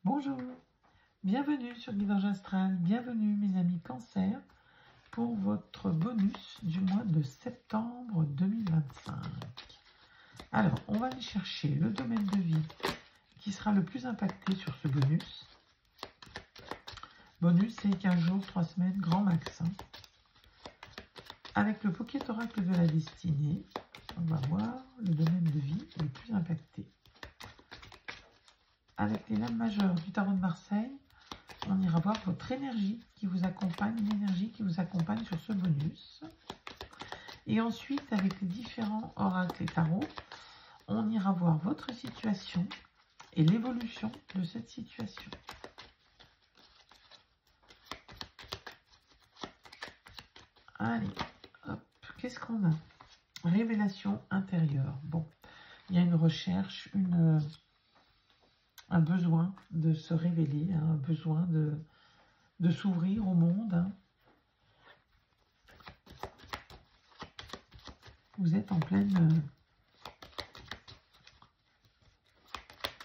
Bonjour, bienvenue sur Guidage Astral, bienvenue mes amis Cancer pour votre bonus du mois de septembre 2025. Alors, on va aller chercher le domaine de vie qui sera le plus impacté sur ce bonus. Bonus, c'est 15 jours, 3 semaines, grand max. Avec le Pocket Oracle de la destinée, on va voir le domaine de vie le plus impacté. Avec les lames majeures du tarot de Marseille, on ira voir votre énergie qui vous accompagne, l'énergie qui vous accompagne sur ce bonus. Et ensuite, avec les différents oracles et tarots, on ira voir votre situation et l'évolution de cette situation. Allez, hop, qu'est-ce qu'on a? Révélation intérieure. Bon, il y a une recherche, un besoin de se révéler, un besoin de s'ouvrir au monde. Vous êtes en pleine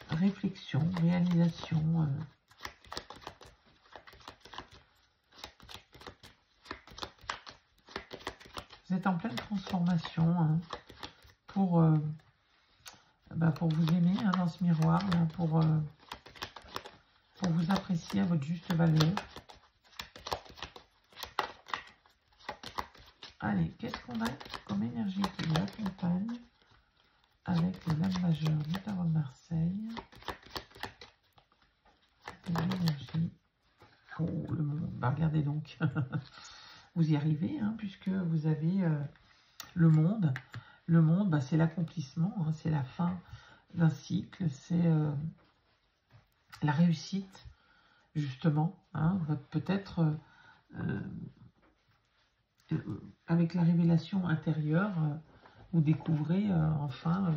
réflexion, réalisation. Vous êtes en pleine transformation pour vous aimer dans ce miroir, pour vous apprécier à votre juste valeur. Allez, qu'est-ce qu'on a comme énergie qui vous accompagne avec les lames majeures du tarot de Marseille? L'énergie. Oh, le monde. Bah, regardez donc. Vous y arrivez, puisque vous avez le monde. Le monde, c'est l'accomplissement, c'est la fin d'un cycle, c'est la réussite, justement. Peut-être avec la révélation intérieure, vous découvrez enfin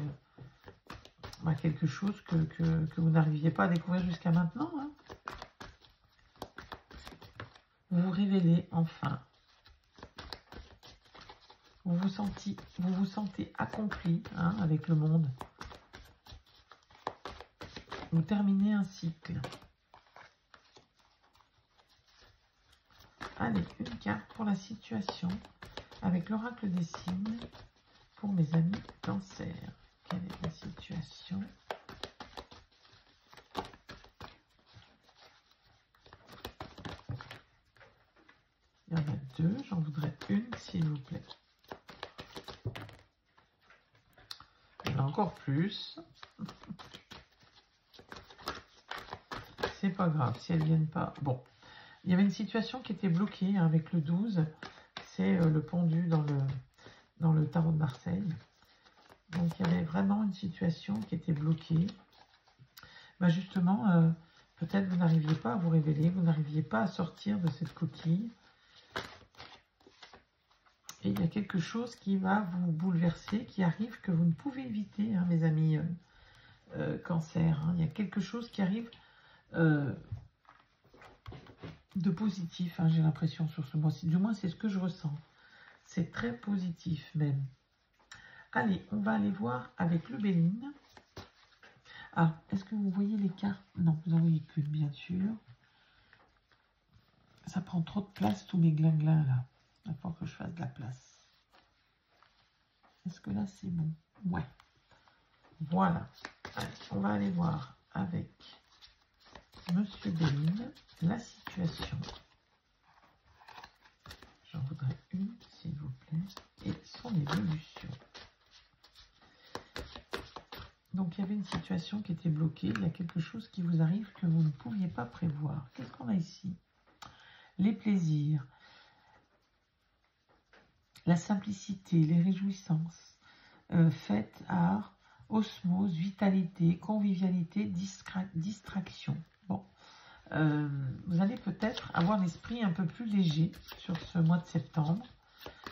quelque chose que vous n'arriviez pas à découvrir jusqu'à maintenant. Vous vous révélez enfin. Vous vous sentez accompli avec le monde. Vous terminez un cycle. Allez, une carte pour la situation avec l'oracle des signes pour mes amis Cancer. Quelle est la situation? Il y en a deux, j'en voudrais une s'il vous plaît. Encore plus. C'est pas grave si elles viennent pas. Bon, il y avait une situation qui était bloquée avec le 12. C'est le pendu dans le tarot de Marseille. Donc il y avait vraiment une situation qui était bloquée. Justement, peut-être vous n'arriviez pas à vous révéler, vous n'arriviez pas à sortir de cette coquille. Et il y a quelque chose qui va vous bouleverser, qui arrive, que vous ne pouvez éviter, mes amis Cancer. Il y a quelque chose qui arrive de positif, j'ai l'impression, sur ce mois-ci. Du moins, c'est ce que je ressens. C'est très positif, même. Allez, on va aller voir avec le Béline. Ah, est-ce que vous voyez les cartes? Non, vous n'en voyez qu'une, bien sûr. Ça prend trop de place, tous mes glinglins, là. Il faut que je fasse de la place. Est-ce que là, c'est bon? Ouais. Voilà. Allez, on va aller voir avec Monsieur Béline la situation. J'en voudrais une, s'il vous plaît. Et son évolution. Donc, il y avait une situation qui était bloquée. Il y a quelque chose qui vous arrive que vous ne pouviez pas prévoir. Qu'est-ce qu'on a ici? Les plaisirs. La simplicité, les réjouissances, fête, art, osmose, vitalité, convivialité, distraction. Bon, vous allez peut-être avoir l'esprit un peu plus léger sur ce mois de septembre.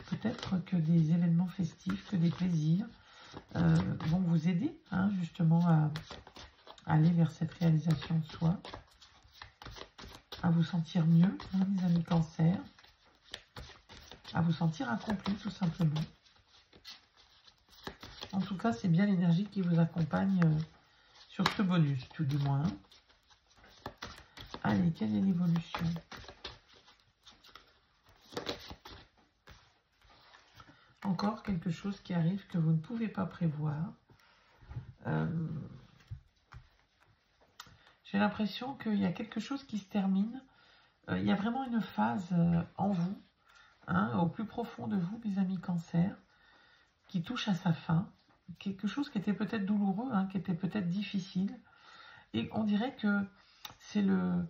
Peut-être que des événements festifs, que des plaisirs vont vous aider justement à aller vers cette réalisation de soi, à vous sentir mieux, mes amis Cancer. À vous sentir accompli, tout simplement. En tout cas, c'est bien l'énergie qui vous accompagne sur ce bonus, tout du moins. Allez, quelle est l'évolution? Encore quelque chose qui arrive que vous ne pouvez pas prévoir. J'ai l'impression qu'il y a quelque chose qui se termine. Il y a vraiment une phase en vous, hein, au plus profond de vous, mes amis Cancer, qui touche à sa fin. Quelque chose qui était peut-être douloureux, hein, qui était peut-être difficile. Et on dirait que c'est le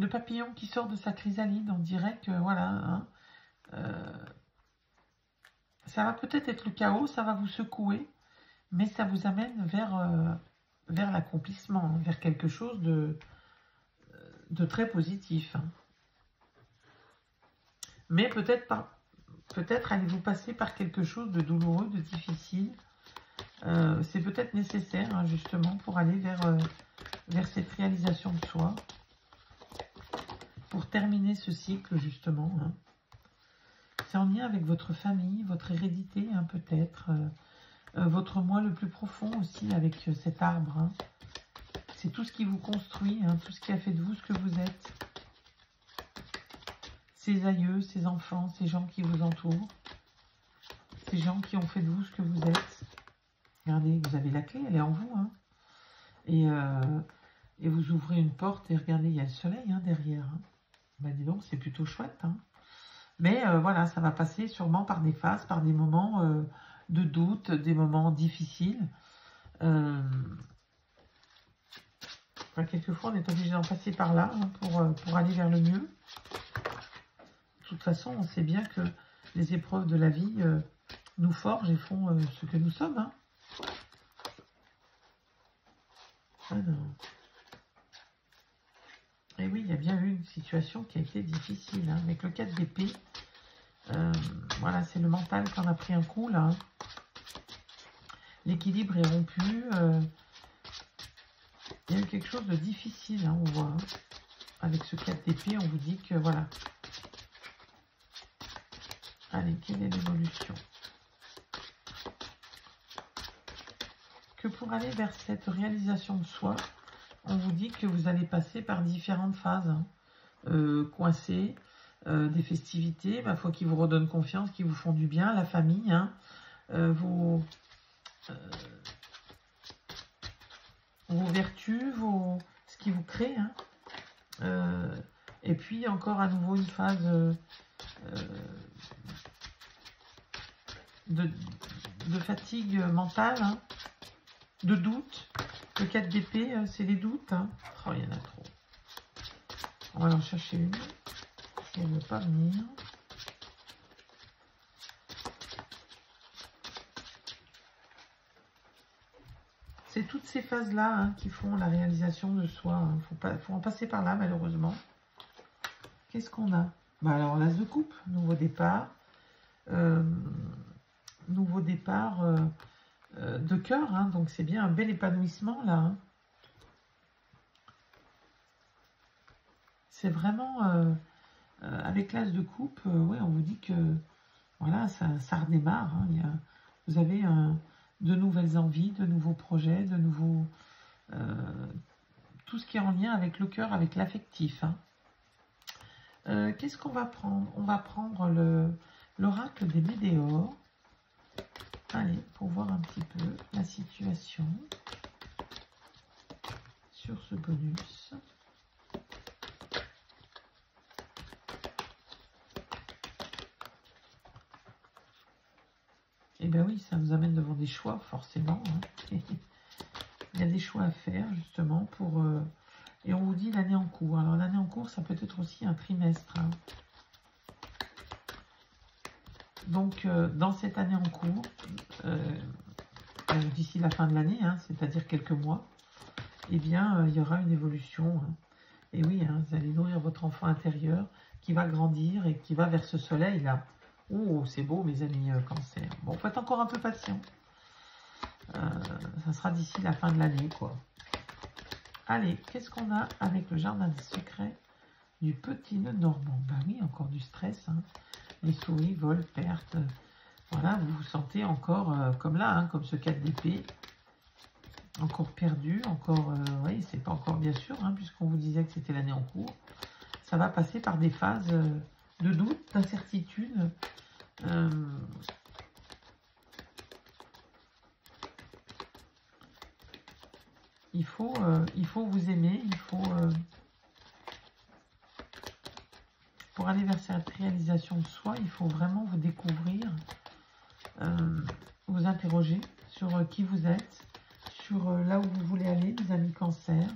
papillon qui sort de sa chrysalide. On dirait que, voilà, hein, ça va peut-être être le chaos, ça va vous secouer, mais ça vous amène vers l'accomplissement, vers quelque chose de très positif. Mais peut-être allez-vous passer par quelque chose de douloureux, de difficile. C'est peut-être nécessaire, hein, justement, pour aller vers cette réalisation de soi, pour terminer ce cycle, justement. Hein. C'est en lien avec votre famille, votre hérédité, hein, peut-être, votre moi le plus profond aussi, avec cet arbre. Hein. C'est tout ce qui vous construit, hein, tout ce qui a fait de vous ce que vous êtes. Ces aïeux, ces enfants, ces gens qui vous entourent, ces gens qui ont fait de vous ce que vous êtes. Regardez, vous avez la clé, elle est en vous. Hein. Et vous ouvrez une porte et regardez, il y a le soleil, hein, derrière. Hein. Ben, dis donc, c'est plutôt chouette. Hein. Mais voilà, ça va passer sûrement par des phases, par des moments de doute, des moments difficiles. Quelquefois, on est obligé d'en passer par là, hein, pour aller vers le mieux. De toute façon, on sait bien que les épreuves de la vie nous forgent et font ce que nous sommes. Hein. Alors. Et oui, il y a bien eu une situation qui a été difficile. Hein, avec le 4 d'épée, voilà, c'est le mental qui en a pris un coup, là. Hein. L'équilibre est rompu. Il y a eu quelque chose de difficile, hein, on voit. Hein. Avec ce 4 d'épée, on vous dit que, voilà. Allez, quelle est l'évolution? Que pour aller vers cette réalisation de soi, on vous dit que vous allez passer par différentes phases. Hein. Coincé, des festivités, ma foi, qui vous redonnent confiance, qui vous font du bien, la famille, hein. Vos vertus, ce qui vous crée. Hein. Et puis encore à nouveau une phase de fatigue mentale, hein, de doute. Le 4 d'épée, c'est les doutes. Hein. Oh, il y en a trop. On va en chercher une. Si elle ne veut pas venir. C'est toutes ces phases-là, hein, qui font la réalisation de soi. Hein. Faut en passer par là, malheureusement. Qu'est-ce qu'on a? Bah, alors, l'as de coupe, nouveau départ. Nouveau départ de cœur. Hein, donc, c'est bien un bel épanouissement, là. Hein. C'est vraiment... avec l'as de coupe, ouais, on vous dit que voilà, ça redémarre. Hein. Vous avez de nouvelles envies, de nouveaux projets, de nouveaux... tout ce qui est en lien avec le cœur, avec l'affectif. Hein. Qu'est-ce qu'on va prendre? On va prendre l'oracle des météores. Allez, pour voir un petit peu la situation sur ce bonus. Eh bien oui, ça nous amène devant des choix, forcément. Hein. Il y a des choix à faire, justement, pour... et on vous dit l'année en cours. Alors, l'année en cours, ça peut être aussi un trimestre. Hein. Donc, dans cette année en cours, d'ici la fin de l'année, hein, c'est-à-dire quelques mois, eh bien, il y aura une évolution. Hein. Et oui, hein, vous allez nourrir votre enfant intérieur qui va grandir et qui va vers ce soleil-là. Oh, c'est beau, mes amis Cancer. Bon, faut être encore un peu patient. Ça sera d'ici la fin de l'année, quoi. Allez, qu'est-ce qu'on a avec le jardin des secrets du petit nœud normand? Bah oui, encore du stress. Hein. Les souris, vols, pertes. Voilà, vous vous sentez encore comme là, hein, comme ce 4 d'épée. encore perdu, encore, oui, c'est pas encore bien sûr, hein, puisqu'on vous disait que c'était l'année en cours. Ça va passer par des phases de doute, d'incertitude. Il faut vous aimer, il faut, pour aller vers cette réalisation de soi, il faut vraiment vous découvrir, vous interroger sur qui vous êtes, sur là où vous voulez aller, les amis Cancer,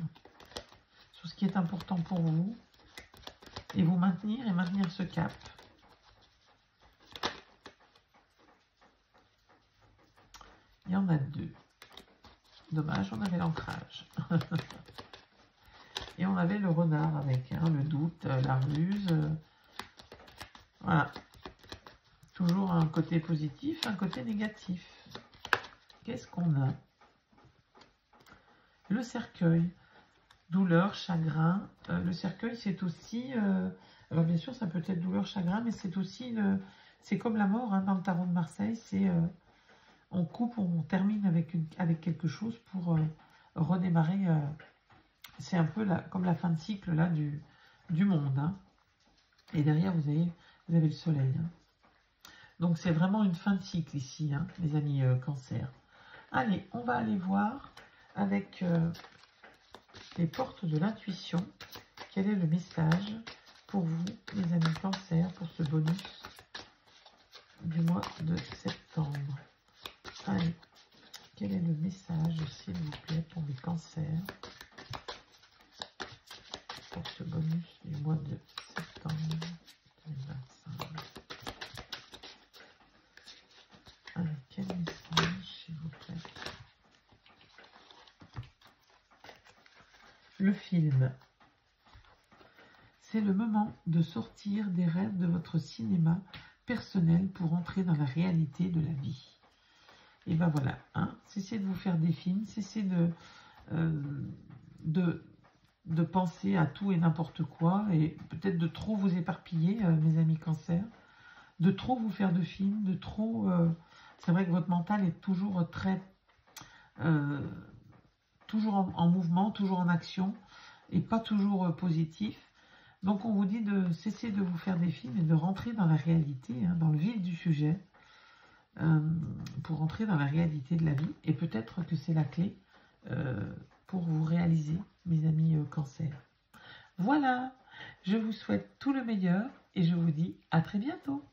sur ce qui est important pour vous, et vous maintenir et maintenir ce cap. Il y en a deux. Dommage, on avait l'ancrage. Et on avait le renard avec le doute, la ruse. Voilà. Toujours un côté positif, un côté négatif. Qu'est-ce qu'on a? Le cercueil. Douleur, chagrin. Le cercueil, c'est aussi... alors bien sûr, ça peut être douleur, chagrin, mais c'est aussi... c'est comme la mort, hein, dans le tarot de Marseille. C'est... on coupe, on termine avec quelque chose pour redémarrer. C'est un peu comme la fin de cycle là, du monde. Hein. Et derrière, vous avez le soleil. Hein. Donc, c'est vraiment une fin de cycle ici, hein, les amis Cancer. Allez, on va aller voir avec les portes de l'intuition. Quel est le message pour vous, les amis Cancer, pour ce bonus du mois de septembre? Allez, quel est le message, s'il vous plaît, pour les cancers, pour ce bonus du mois de septembre 2025? Allez, quel message, s'il vous plaît? Le film. C'est le moment de sortir des rêves de votre cinéma personnel pour entrer dans la réalité de la vie. Et ben voilà, hein, cessez de vous faire des films, cessez de penser à tout et n'importe quoi, et peut-être de trop vous éparpiller, mes amis Cancer, de trop vous faire de films, de trop... c'est vrai que votre mental est toujours très... toujours en mouvement, toujours en action, et pas toujours positif. Donc on vous dit de cesser de vous faire des films et de rentrer dans la réalité, hein, dans le vif du sujet, pour entrer dans la réalité de la vie. Et peut-être que c'est la clé pour vous réaliser, mes amis Cancer. Voilà, je vous souhaite tout le meilleur et je vous dis à très bientôt.